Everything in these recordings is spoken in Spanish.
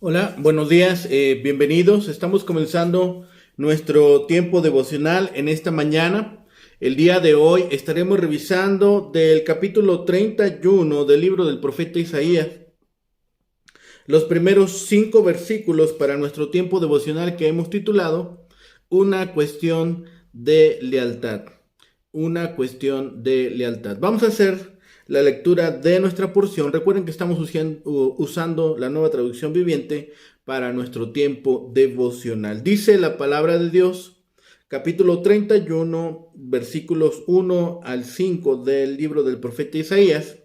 Hola, buenos días, bienvenidos. Estamos comenzando nuestro tiempo devocional en esta mañana. El día de hoy estaremos revisando del capítulo 31 del libro del profeta Isaías, los primeros 5 versículos para nuestro tiempo devocional que hemos titulado Una cuestión de lealtad. Una cuestión de lealtad. Vamos a hacer la lectura de nuestra porción. Recuerden que estamos usando la Nueva Traducción Viviente para nuestro tiempo devocional. Dice la palabra de Dios, capítulo 31, versículos 1 al 5 del libro del profeta Isaías.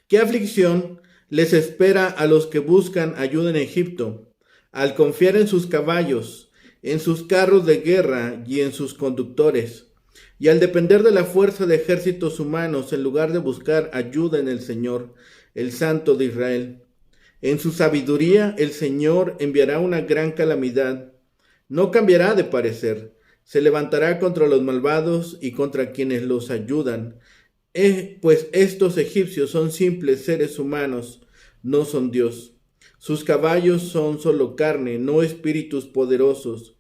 ¿Qué aflicción les espera a los que buscan ayuda en Egipto, al confiar en sus caballos, en sus carros de guerra y en sus conductores, y al depender de la fuerza de ejércitos humanos en lugar de buscar ayuda en el Señor, el Santo de Israel? En su sabiduría el Señor enviará una gran calamidad. No cambiará de parecer. Se levantará contra los malvados y contra quienes los ayudan. Pues estos egipcios son simples seres humanos, no son Dios. Sus caballos son solo carne, no espíritus poderosos.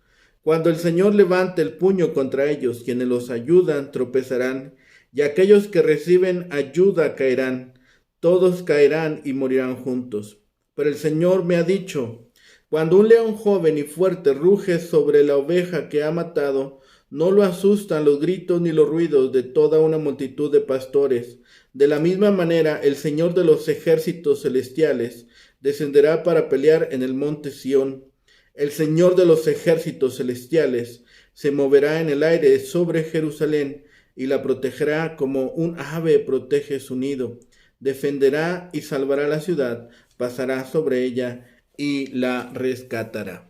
Cuando el Señor levante el puño contra ellos, quienes los ayudan tropezarán, y aquellos que reciben ayuda caerán. Todos caerán y morirán juntos. Pero el Señor me ha dicho: cuando un león joven y fuerte ruge sobre la oveja que ha matado, no lo asustan los gritos ni los ruidos de toda una multitud de pastores. De la misma manera, el Señor de los ejércitos celestiales descenderá para pelear en el monte Sión. El Señor de los ejércitos celestiales se moverá en el aire sobre Jerusalén y la protegerá como un ave protege su nido. Defenderá y salvará la ciudad, pasará sobre ella y la rescatará.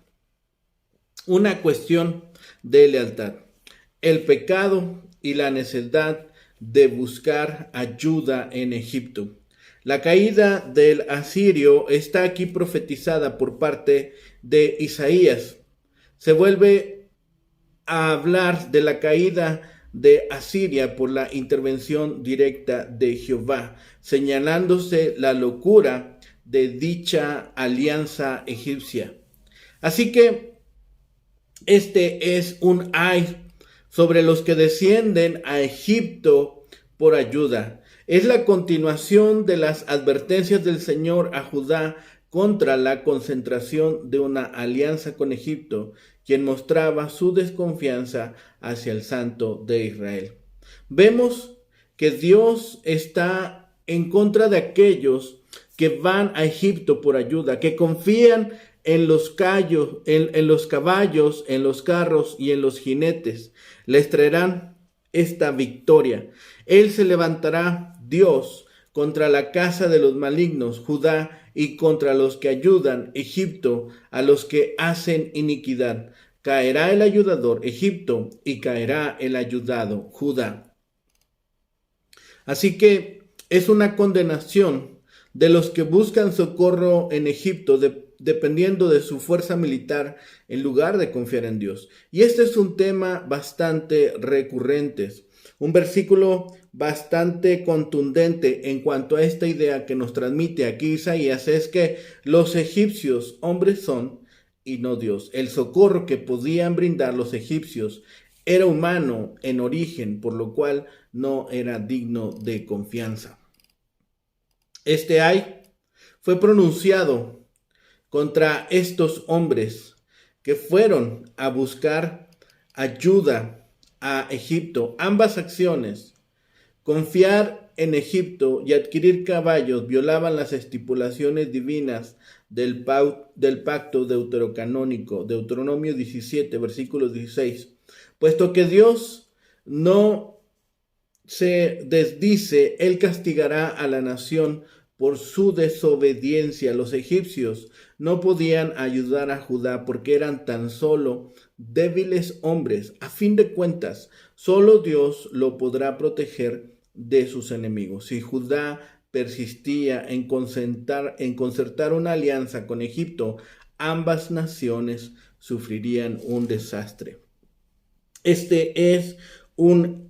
Una cuestión de lealtad. El pecado y la necesidad de buscar ayuda en Egipto. La caída del asirio está aquí profetizada por parte de Isaías. Se vuelve a hablar de la caída de Asiria por la intervención directa de Jehová, señalándose la locura de dicha alianza egipcia. Así que este es un ay sobre los que descienden a Egipto por ayuda. Es la continuación de las advertencias del Señor a Judá contra la concentración de una alianza con Egipto, quien mostraba su desconfianza hacia el Santo de Israel. Vemos que Dios está en contra de aquellos que van a Egipto por ayuda, que confían en los caballos, en los carros y en los jinetes. Les traerán esta victoria. Él se levantará, Dios, contra la casa de los malignos, Judá, y contra los que ayudan, Egipto, a los que hacen iniquidad. Caerá el ayudador, Egipto, y caerá el ayudado, Judá. Así que es una condenación de los que buscan socorro en Egipto, dependiendo de su fuerza militar, en lugar de confiar en Dios. Y este es un tema bastante recurrente, un versículo bastante contundente en cuanto a esta idea que nos transmite aquí Isaías, es que los egipcios hombres son y no Dios. El socorro que podían brindar los egipcios era humano en origen, por lo cual no era digno de confianza. Este ay fue pronunciado contra estos hombres que fueron a buscar ayuda a Egipto. Ambas acciones, confiar en Egipto y adquirir caballos, violaban las estipulaciones divinas del pacto deuterocanónico, Deuteronomio 17, versículo 16, puesto que Dios no se desdice, él castigará a la nación por su desobediencia. Los egipcios no podían ayudar a Judá porque eran tan solo débiles hombres. A fin de cuentas, solo Dios lo podrá proteger de sus enemigos. Si Judá persistía en concertar una alianza con Egipto, ambas naciones sufrirían un desastre. Este es un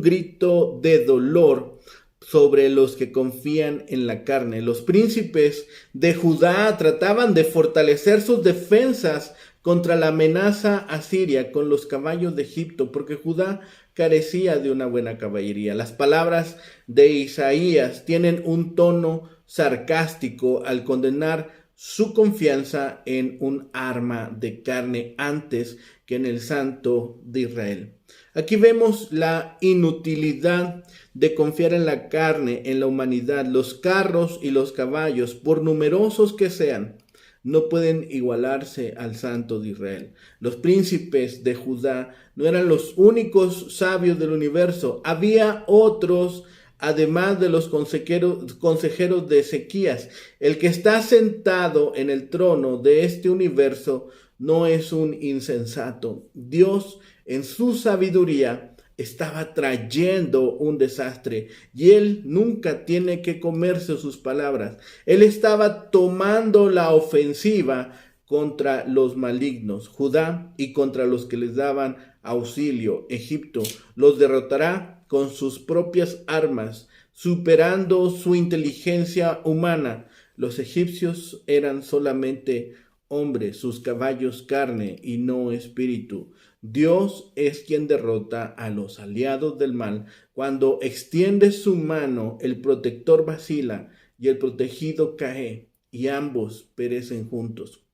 grito de dolor sobre los que confían en la carne. Los príncipes de Judá trataban de fortalecer sus defensas contra la amenaza asiria con los caballos de Egipto, porque Judá carecía de una buena caballería. Las palabras de Isaías tienen un tono sarcástico al condenar su confianza en un arma de carne antes que en el Santo de Israel. Aquí vemos la inutilidad de confiar en la carne, en la humanidad. Los carros y los caballos, por numerosos que sean, no pueden igualarse al Santo de Israel. Los príncipes de Judá no eran los únicos sabios del universo. Había otros, además de los consejeros de Ezequías. El que está sentado en el trono de este universo no es un insensato. Dios, en su sabiduría, estaba trayendo un desastre y él nunca tiene que comerse sus palabras. Él estaba tomando la ofensiva contra los malignos, Judá, y contra los que les daban auxilio, Egipto. Los derrotará con sus propias armas, superando su inteligencia humana. Los egipcios eran solamente hombres, sus caballos carne y no espíritu. Dios es quien derrota a los aliados del mal. Cuando extiende su mano, el protector vacila y el protegido cae, y ambos perecen juntos.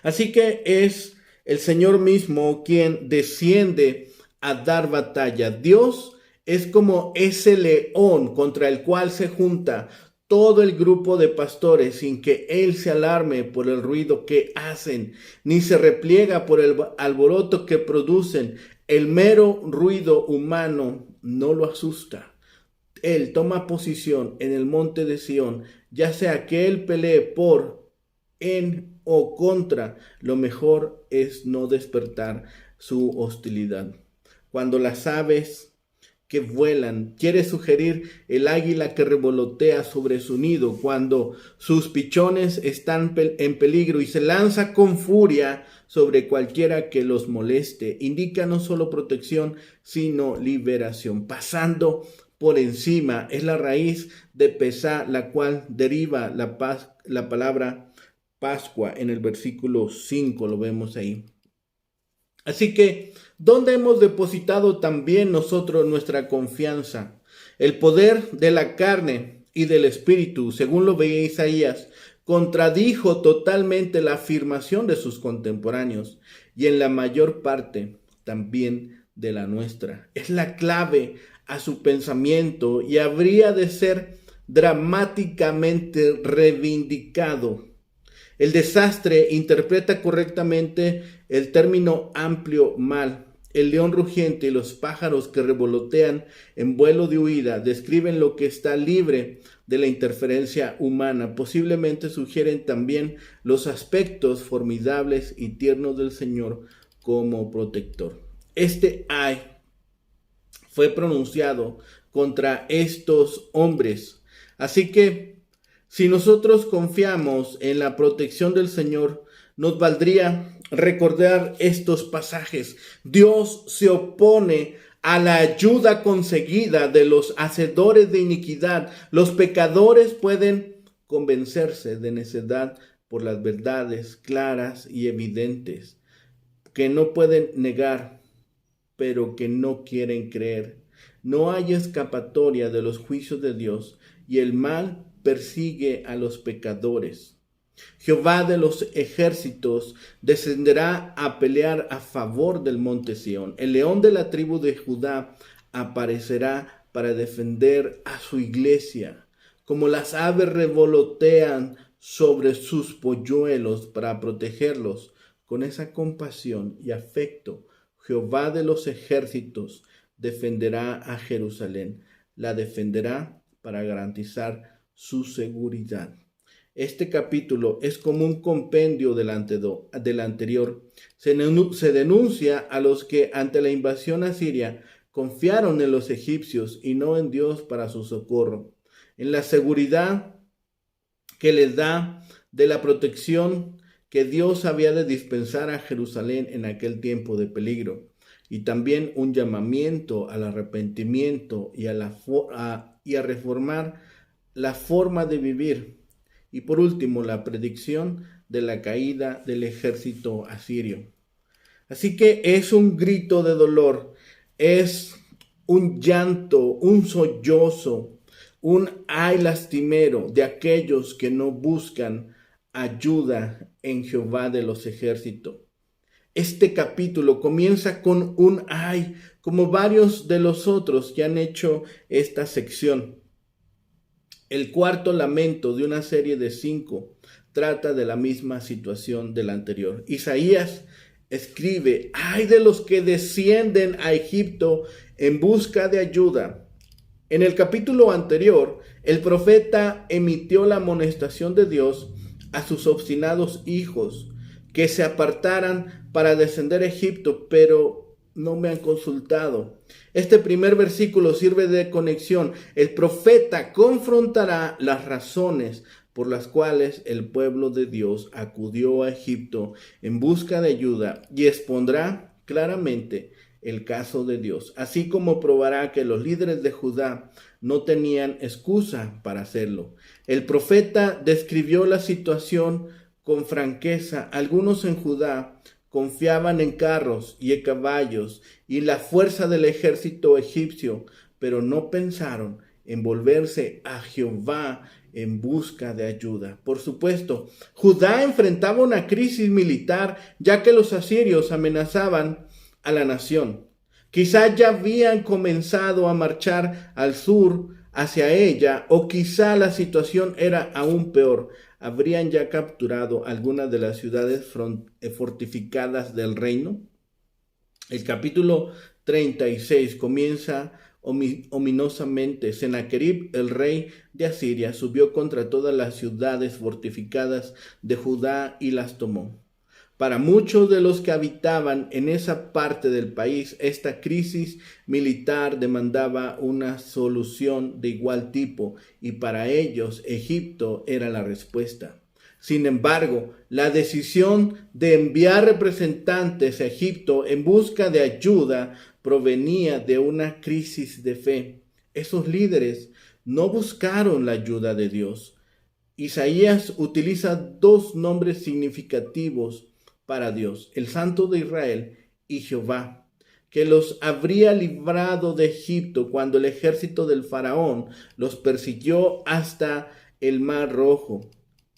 Así que es el Señor mismo quien desciende a dar batalla. Dios es como ese león contra el cual se junta todo el grupo de pastores sin que él se alarme por el ruido que hacen, ni se repliega por el alboroto que producen. El mero ruido humano no lo asusta. Él toma posición en el monte de Sión, ya sea que él pelee por, en o contra, lo mejor es no despertar su hostilidad. Cuando las aves que vuelan, quiere sugerir el águila que revolotea sobre su nido cuando sus pichones están en peligro y se lanza con furia sobre cualquiera que los moleste. Indica no solo protección, sino liberación. Pasando por encima es la raíz de pesá, la cual deriva la palabra Pascua. En el versículo 5 lo vemos ahí. Así que, ¿dónde hemos depositado también nosotros nuestra confianza? El poder de la carne y del espíritu, según lo veía Isaías, contradijo totalmente la afirmación de sus contemporáneos y en la mayor parte también de la nuestra. Es la clave a su pensamiento y habría de ser dramáticamente reivindicado. El desastre interpreta correctamente el término amplio mal. El león rugiente y los pájaros que revolotean en vuelo de huida describen lo que está libre de la interferencia humana. Posiblemente sugieren también los aspectos formidables y tiernos del Señor como protector. Este ay fue pronunciado contra estos hombres. Así que si nosotros confiamos en la protección del Señor, nos valdría recordar estos pasajes. Dios se opone a la ayuda conseguida de los hacedores de iniquidad. Los pecadores pueden convencerse de necedad por las verdades claras y evidentes, que no pueden negar, pero que no quieren creer. No hay escapatoria de los juicios de Dios, y el mal persigue a los pecadores. Jehová de los ejércitos descenderá a pelear a favor del monte Sión. El león de la tribu de Judá aparecerá para defender a su iglesia. Como las aves revolotean sobre sus polluelos para protegerlos, con esa compasión y afecto, Jehová de los ejércitos defenderá a Jerusalén. La defenderá para garantizar su seguridad. Este capítulo es como un compendio del anterior. Se denuncia a los que ante la invasión asiria confiaron en los egipcios y no en Dios para su socorro, en la seguridad que les da de la protección que Dios había de dispensar a Jerusalén en aquel tiempo de peligro. y también un llamamiento al arrepentimiento y a reformar la forma de vivir. Y por último, la predicción de la caída del ejército asirio. Así que es un grito de dolor, es un llanto, un sollozo, un ay lastimero de aquellos que no buscan ayuda en Jehová de los ejércitos. Este capítulo comienza con un ay, como varios de los otros que han hecho esta sección. El cuarto lamento de una serie de 5 trata de la misma situación del anterior. Isaías escribe: ay de los que descienden a Egipto en busca de ayuda. En el capítulo anterior, el profeta emitió la amonestación de Dios a sus obstinados hijos que se apartaran para descender a Egipto, pero no me han consultado. Este primer versículo sirve de conexión. El profeta confrontará las razones por las cuales el pueblo de Dios acudió a Egipto en busca de ayuda y expondrá claramente el caso de Dios, así como probará que los líderes de Judá no tenían excusa para hacerlo. El profeta describió la situación con franqueza. Algunos en Judá confiaban en carros y en caballos y la fuerza del ejército egipcio, pero no pensaron en volverse a Jehová en busca de ayuda. Por supuesto, Judá enfrentaba una crisis militar, ya que los asirios amenazaban a la nación. Quizá ya habían comenzado a marchar al sur hacia ella, o quizá la situación era aún peor. Habrían ya capturado algunas de las ciudades fortificadas del reino. El capítulo 36 comienza ominosamente. Sennacherib, el rey de Asiria, subió contra todas las ciudades fortificadas de Judá y las tomó. Para muchos de los que habitaban en esa parte del país, esta crisis militar demandaba una solución de igual tipo, y para ellos Egipto era la respuesta. Sin embargo, la decisión de enviar representantes a Egipto en busca de ayuda provenía de una crisis de fe. Esos líderes no buscaron la ayuda de Dios. Isaías utiliza 2 nombres significativos para Dios: el Santo de Israel y Jehová, que los habría librado de Egipto cuando el ejército del faraón los persiguió hasta el Mar Rojo.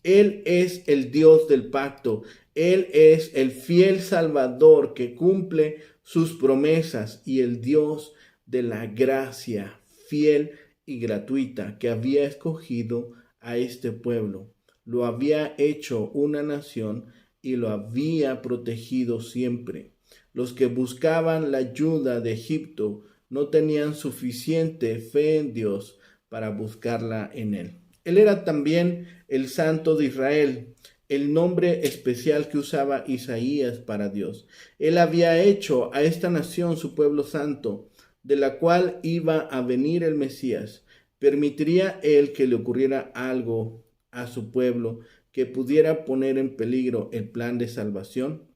Él es el Dios del pacto. Él es el fiel Salvador que cumple sus promesas y el Dios de la gracia fiel y gratuita que había escogido a este pueblo. Lo había hecho una nación y lo había protegido siempre. Los que buscaban la ayuda de Egipto no tenían suficiente fe en Dios para buscarla en él. Él era también el Santo de Israel, el nombre especial que usaba Isaías para Dios. Él había hecho a esta nación su pueblo santo, de la cual iba a venir el Mesías. ¿Permitiría él que le ocurriera algo a su pueblo que pudiera poner en peligro el plan de salvación?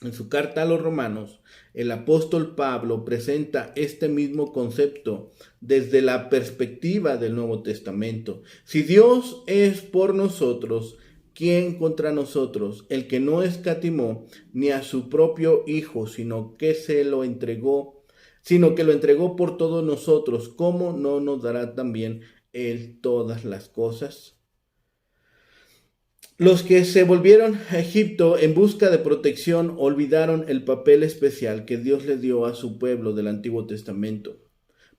En su carta a los Romanos, el apóstol Pablo presenta este mismo concepto desde la perspectiva del Nuevo Testamento. Si Dios es por nosotros, ¿quién contra nosotros? El que no escatimó ni a su propio Hijo, sino que lo entregó por todos nosotros, ¿cómo no nos dará también Él todas las cosas? Los que se volvieron a Egipto en busca de protección olvidaron el papel especial que Dios le dio a su pueblo del Antiguo Testamento.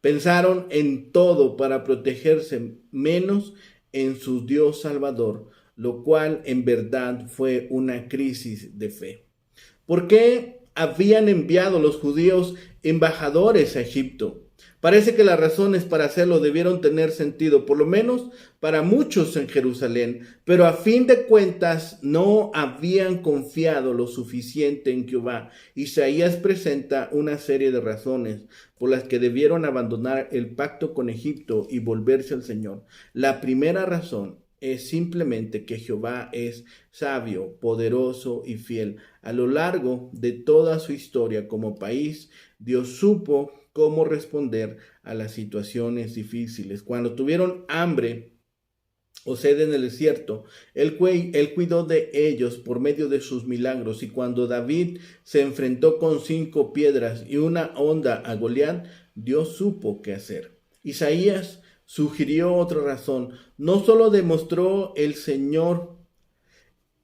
Pensaron en todo para protegerse, menos en su Dios Salvador, lo cual en verdad fue una crisis de fe. ¿Por qué habían enviado los judíos embajadores a Egipto? Parece que las razones para hacerlo debieron tener sentido, por lo menos para muchos en Jerusalén, pero a fin de cuentas no habían confiado lo suficiente en Jehová. Isaías presenta una serie de razones por las que debieron abandonar el pacto con Egipto y volverse al Señor. La primera razón es simplemente que Jehová es sabio, poderoso y fiel. A lo largo de toda su historia como país, Dios supo cómo responder a las situaciones difíciles. Cuando tuvieron hambre o sed en el desierto, él cuidó de ellos por medio de sus milagros. Y cuando David se enfrentó con 5 piedras y una honda a Goliat, Dios supo qué hacer. Isaías sugirió otra razón. No solo demostró el Señor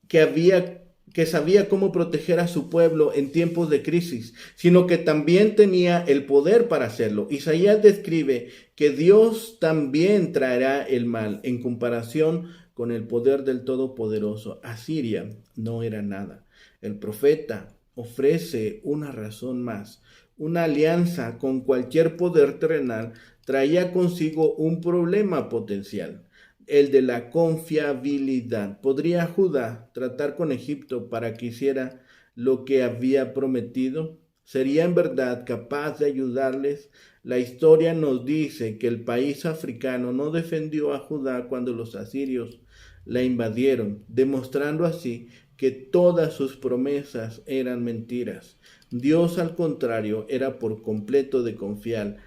que sabía cómo proteger a su pueblo en tiempos de crisis, sino que también tenía el poder para hacerlo. Isaías describe que Dios también traerá el mal en comparación con el poder del Todopoderoso. Asiria no era nada. El profeta ofrece una razón más. Una alianza con cualquier poder terrenal traía consigo un problema potencial, el de la confiabilidad. ¿Podría Judá tratar con Egipto para que hiciera lo que había prometido? ¿Sería en verdad capaz de ayudarles? La historia nos dice que el país africano no defendió a Judá cuando los asirios la invadieron, demostrando así que todas sus promesas eran mentiras. Dios, al contrario, era por completo de confiar.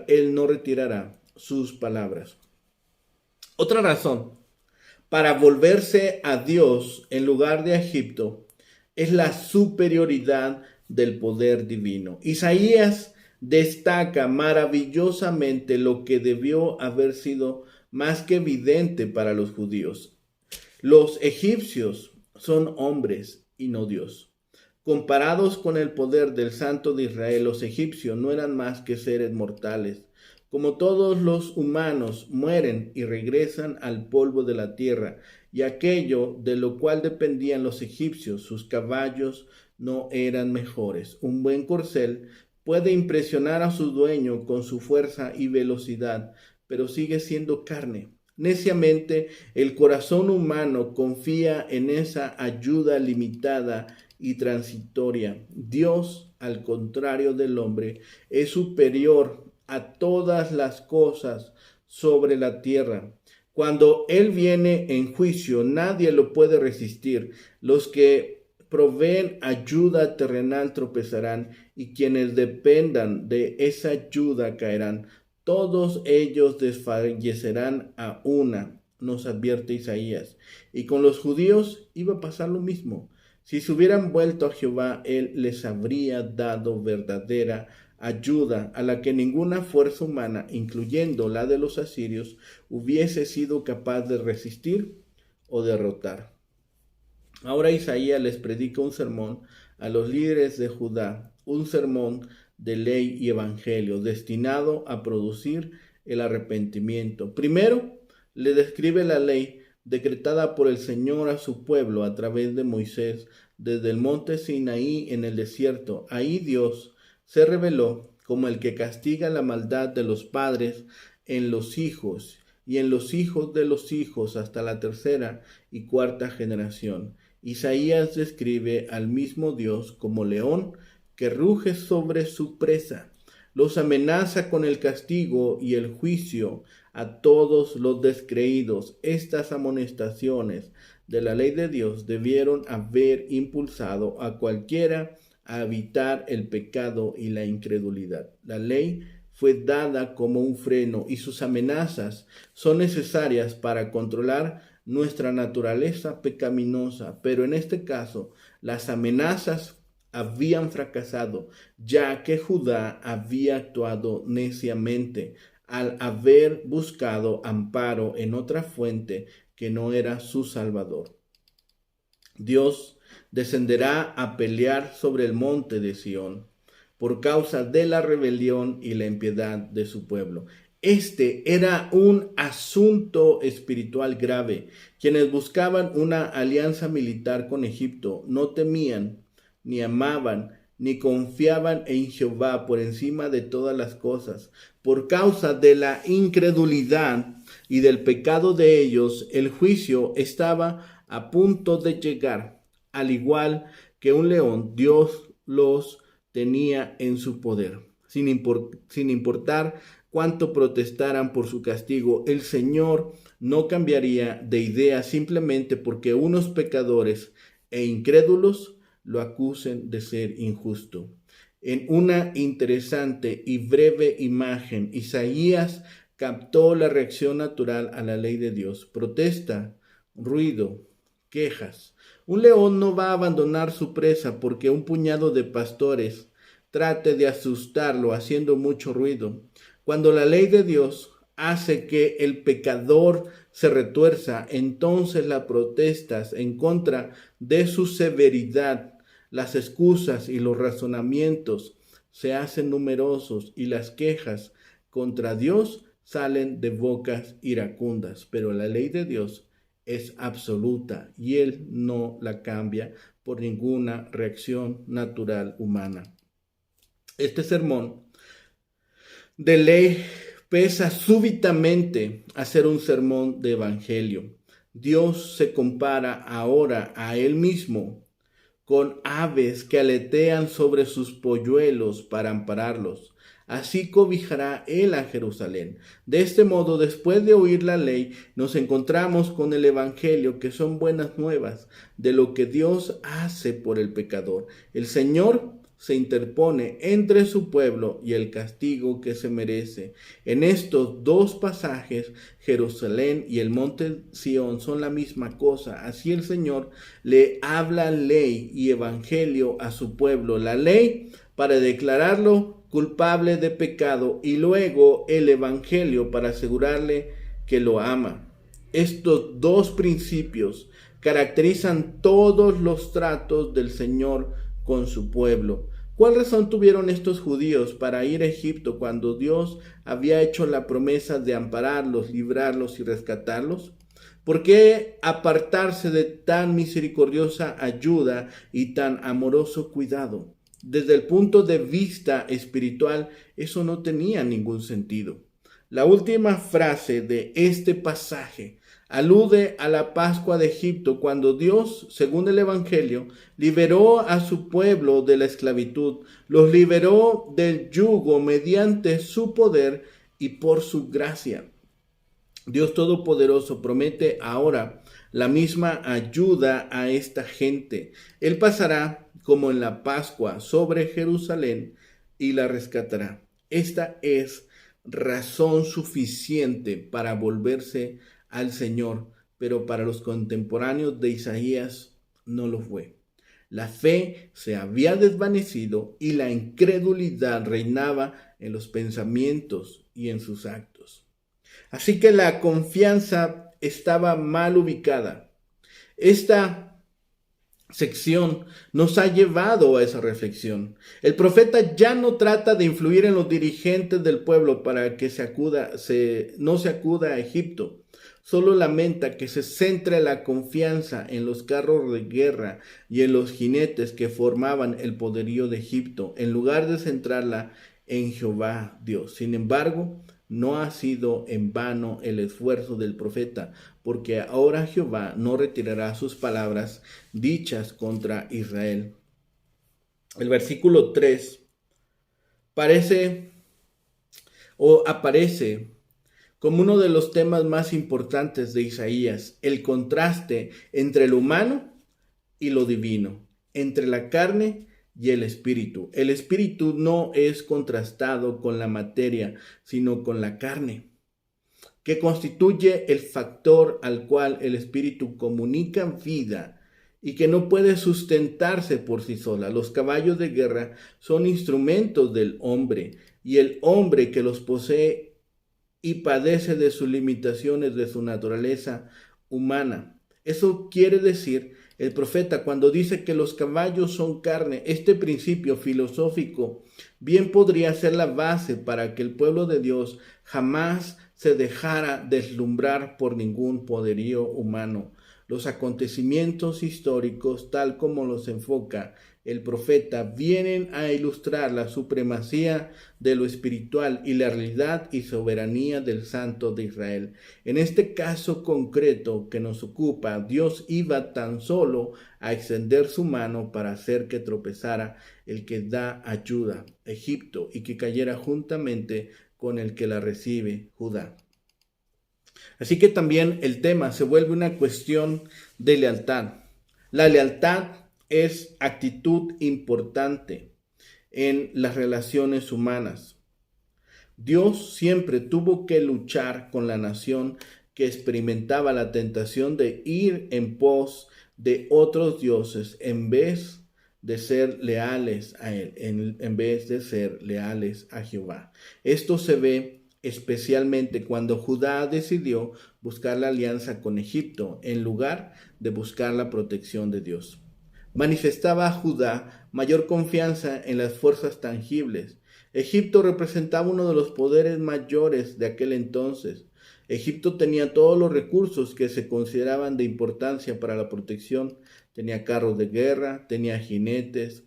Él no retirará sus palabras. Otra razón para volverse a Dios en lugar de a Egipto es la superioridad del poder divino. Isaías destaca maravillosamente lo que debió haber sido más que evidente para los judíos. Los egipcios son hombres y no Dios. Comparados con el poder del Santo de Israel, los egipcios no eran más que seres mortales. Como todos los humanos, mueren y regresan al polvo de la tierra, y aquello de lo cual dependían los egipcios, sus caballos, no eran mejores. Un buen corcel puede impresionar a su dueño con su fuerza y velocidad, pero sigue siendo carne. Neciamente, el corazón humano confía en esa ayuda limitada y transitoria. Dios, al contrario del hombre, es superior a todas las cosas sobre la tierra. Cuando Él viene en juicio, nadie lo puede resistir. Los que proveen ayuda terrenal tropezarán, y quienes dependan de esa ayuda caerán. Todos ellos desfallecerán a una, nos advierte Isaías. Y con los judíos iba a pasar lo mismo. Si se hubieran vuelto a Jehová, Él les habría dado verdadera ayuda a la que ninguna fuerza humana, incluyendo la de los asirios, hubiese sido capaz de resistir o derrotar. Ahora Isaías les predica un sermón a los líderes de Judá, un sermón de ley y evangelio destinado a producir el arrepentimiento. Primero, le describe la ley decretada por el Señor a su pueblo a través de Moisés desde el monte Sinaí en el desierto. Ahí Dios se reveló como el que castiga la maldad de los padres en los hijos y en los hijos de los hijos hasta la 3ª y 4ª generación. Isaías describe al mismo Dios como león que ruge sobre su presa. Los amenaza con el castigo y el juicio a todos los descreídos. Estas amonestaciones de la ley de Dios debieron haber impulsado a cualquiera a evitar el pecado y la incredulidad. La ley fue dada como un freno y sus amenazas son necesarias para controlar nuestra naturaleza pecaminosa, pero en este caso las amenazas habían fracasado, ya que Judá había actuado neciamente al haber buscado amparo en otra fuente que no era su Salvador. Dios descenderá a pelear sobre el monte de Sión por causa de la rebelión y la impiedad de su pueblo. Este era un asunto espiritual grave. Quienes buscaban una alianza militar con Egipto no temían, ni amaban, ni confiaban en Jehová por encima de todas las cosas. Por causa de la incredulidad y del pecado de ellos, el juicio estaba a punto de llegar. Al igual que un león, Dios los tenía en su poder, sin importar cuanto protestaran por su castigo, el Señor no cambiaría de idea simplemente porque unos pecadores e incrédulos lo acusen de ser injusto. En una interesante y breve imagen, Isaías captó la reacción natural a la ley de Dios: protesta, ruido, quejas. Un león no va a abandonar su presa porque un puñado de pastores trate de asustarlo haciendo mucho ruido. Cuando la ley de Dios hace que el pecador se retuerza, entonces las protestas en contra de su severidad, las excusas y los razonamientos se hacen numerosos y las quejas contra Dios salen de bocas iracundas. Pero la ley de Dios es absoluta y Él no la cambia por ninguna reacción natural humana. Este sermón de ley pesa súbitamente a ser un sermón de evangelio. Dios se compara ahora a Él mismo con aves que aletean sobre sus polluelos para ampararlos. Así cobijará Él a Jerusalén. De este modo, después de oír la ley, nos encontramos con el Evangelio, que son buenas nuevas de lo que Dios hace por el pecador. El Señor se interpone entre su pueblo y el castigo que se merece. En estos dos pasajes, Jerusalén y el monte Sión son la misma cosa. Así el Señor le habla ley y evangelio a su pueblo. La ley para declararlo culpable de pecado y luego el evangelio para asegurarle que lo ama. Estos dos principios caracterizan todos los tratos del Señor con su pueblo. ¿Cuál razón tuvieron estos judíos para ir a Egipto cuando Dios había hecho la promesa de ampararlos, librarlos y rescatarlos? ¿Por qué apartarse de tan misericordiosa ayuda y tan amoroso cuidado? Desde el punto de vista espiritual, eso no tenía ningún sentido. La última frase de este pasaje alude a la Pascua de Egipto, cuando Dios, según el Evangelio, liberó a su pueblo de la esclavitud, los liberó del yugo mediante su poder y por su gracia. Dios Todopoderoso promete ahora la misma ayuda a esta gente. Él pasará, como en la Pascua, sobre Jerusalén y la rescatará. Esta es razón suficiente para volverse al Señor, pero para los contemporáneos de Isaías no lo fue. La fe se había desvanecido y la incredulidad reinaba en los pensamientos y en sus actos. Así que la confianza estaba mal ubicada. Esta sección nos ha llevado a esa reflexión. El profeta ya no trata de influir en los dirigentes del pueblo para que no se acuda a Egipto. Solo lamenta que se centre la confianza en los carros de guerra y en los jinetes que formaban el poderío de Egipto, en lugar de centrarla en Jehová Dios. Sin embargo, no ha sido en vano el esfuerzo del profeta, porque ahora Jehová no retirará sus palabras dichas contra Israel. El versículo 3 aparece como uno de los temas más importantes de Isaías: el contraste entre lo humano y lo divino, entre la carne y el espíritu. El espíritu no es contrastado con la materia, sino con la carne, que constituye el factor al cual el espíritu comunica vida y que no puede sustentarse por sí sola. Los caballos de guerra son instrumentos del hombre, y el hombre que los posee y padece de sus limitaciones de su naturaleza humana. Eso quiere decir el profeta cuando dice que los caballos son carne. Este principio filosófico bien podría ser la base para que el pueblo de Dios jamás se dejara deslumbrar por ningún poderío humano. Los acontecimientos históricos, tal como los enfoca el profeta, vienen a ilustrar la supremacía de lo espiritual y la realidad y soberanía del Santo de Israel. En este caso concreto que nos ocupa, Dios iba tan solo a extender su mano para hacer que tropezara el que da ayuda, Egipto, y que cayera juntamente con el que la recibe Judá. Así que también el tema se vuelve una cuestión de lealtad. La lealtad es actitud importante en las relaciones humanas. Dios siempre tuvo que luchar con la nación que experimentaba la tentación de ir en pos de otros dioses en vez de ser leales a Él, en vez de ser leales a Jehová. Esto se ve especialmente cuando Judá decidió buscar la alianza con Egipto en lugar de buscar la protección de Dios. Manifestaba a Judá mayor confianza en las fuerzas tangibles. Egipto representaba uno de los poderes mayores de aquel entonces. Egipto tenía todos los recursos que se consideraban de importancia para la protección. Tenía carros de guerra, tenía jinetes,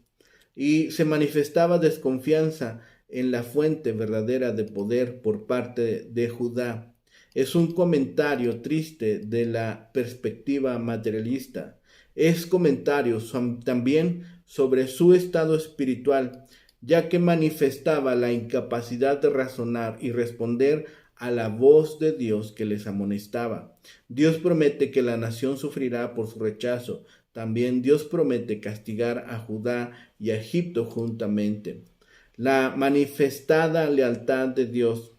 y se manifestaba desconfianza en la fuente verdadera de poder por parte de Judá. Es un comentario triste de la perspectiva materialista. Es comentario también sobre su estado espiritual, ya que manifestaba la incapacidad de razonar y responder a la voz de Dios que les amonestaba. Dios promete que la nación sufrirá por su rechazo. También Dios promete castigar a Judá y a Egipto juntamente. La manifestada lealtad de Dios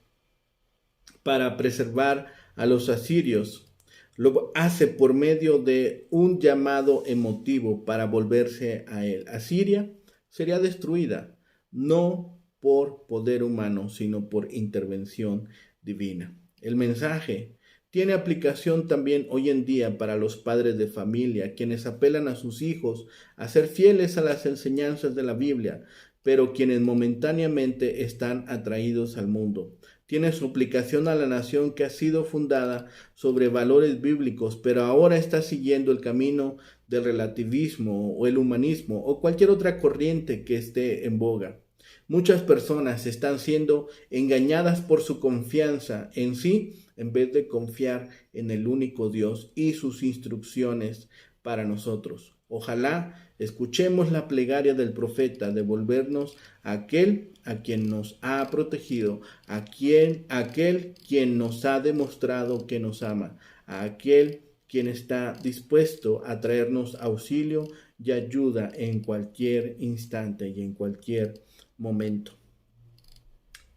para preservar a los asirios lo hace por medio de un llamado emotivo para volverse a él. Asiria sería destruida, no por poder humano, sino por intervención divina. El mensaje tiene aplicación también hoy en día para los padres de familia, quienes apelan a sus hijos a ser fieles a las enseñanzas de la Biblia, pero quienes momentáneamente están atraídos al mundo. Tiene su aplicación a la nación que ha sido fundada sobre valores bíblicos, pero ahora está siguiendo el camino del relativismo o el humanismo o cualquier otra corriente que esté en boga. Muchas personas están siendo engañadas por su confianza en sí en vez de confiar en el único Dios y sus instrucciones para nosotros. Ojalá escuchemos la plegaria del profeta de volvernos a aquel a quien nos ha protegido, aquel quien nos ha demostrado que nos ama, a aquel quien está dispuesto a traernos auxilio y ayuda en cualquier instante y en cualquier momento.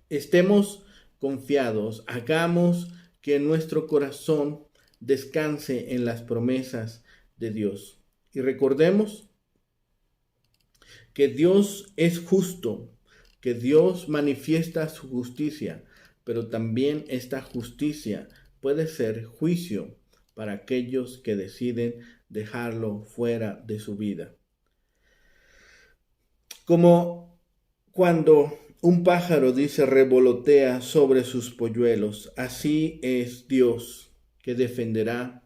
Estemos confiados, hagamos que nuestro corazón descanse en las promesas de Dios. Y recordemos que Dios es justo, que Dios manifiesta su justicia, pero también esta justicia puede ser juicio para aquellos que deciden dejarlo fuera de su vida. Como cuando un pájaro, dice, revolotea sobre sus polluelos, así es Dios que defenderá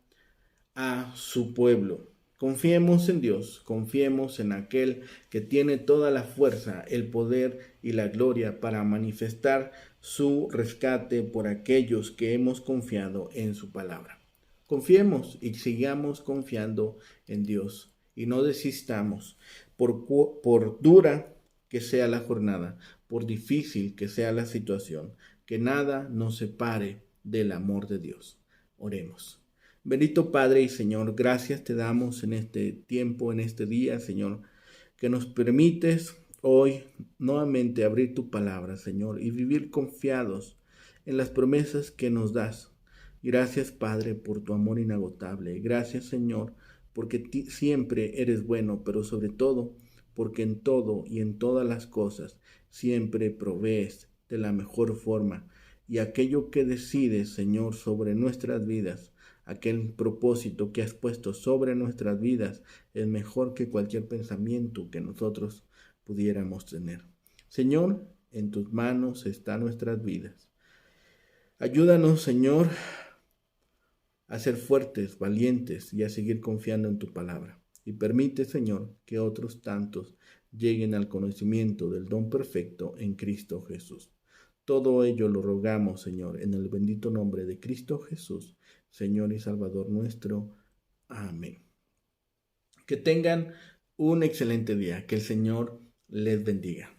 a su pueblo. Confiemos en Dios, confiemos en aquel que tiene toda la fuerza, el poder y la gloria para manifestar su rescate por aquellos que hemos confiado en su palabra. Confiemos y sigamos confiando en Dios y no desistamos por dura que sea la jornada, por difícil que sea la situación, que nada nos separe del amor de Dios. Oremos. Bendito Padre y Señor, gracias te damos en este tiempo, en este día, Señor, que nos permites hoy nuevamente abrir tu palabra, Señor, y vivir confiados en las promesas que nos das. Gracias, Padre, por tu amor inagotable. Gracias, Señor, porque siempre eres bueno, pero sobre todo, porque en todo y en todas las cosas siempre provees de la mejor forma. Y aquello que decides, Señor, sobre nuestras vidas, aquel propósito que has puesto sobre nuestras vidas es mejor que cualquier pensamiento que nosotros pudiéramos tener. Señor, en tus manos están nuestras vidas. Ayúdanos, Señor, a ser fuertes, valientes y a seguir confiando en tu palabra. Y permite, Señor, que otros tantos lleguen al conocimiento del don perfecto en Cristo Jesús. Todo ello lo rogamos, Señor, en el bendito nombre de Cristo Jesús, Señor y Salvador nuestro. Amén. Que tengan un excelente día. Que el Señor les bendiga.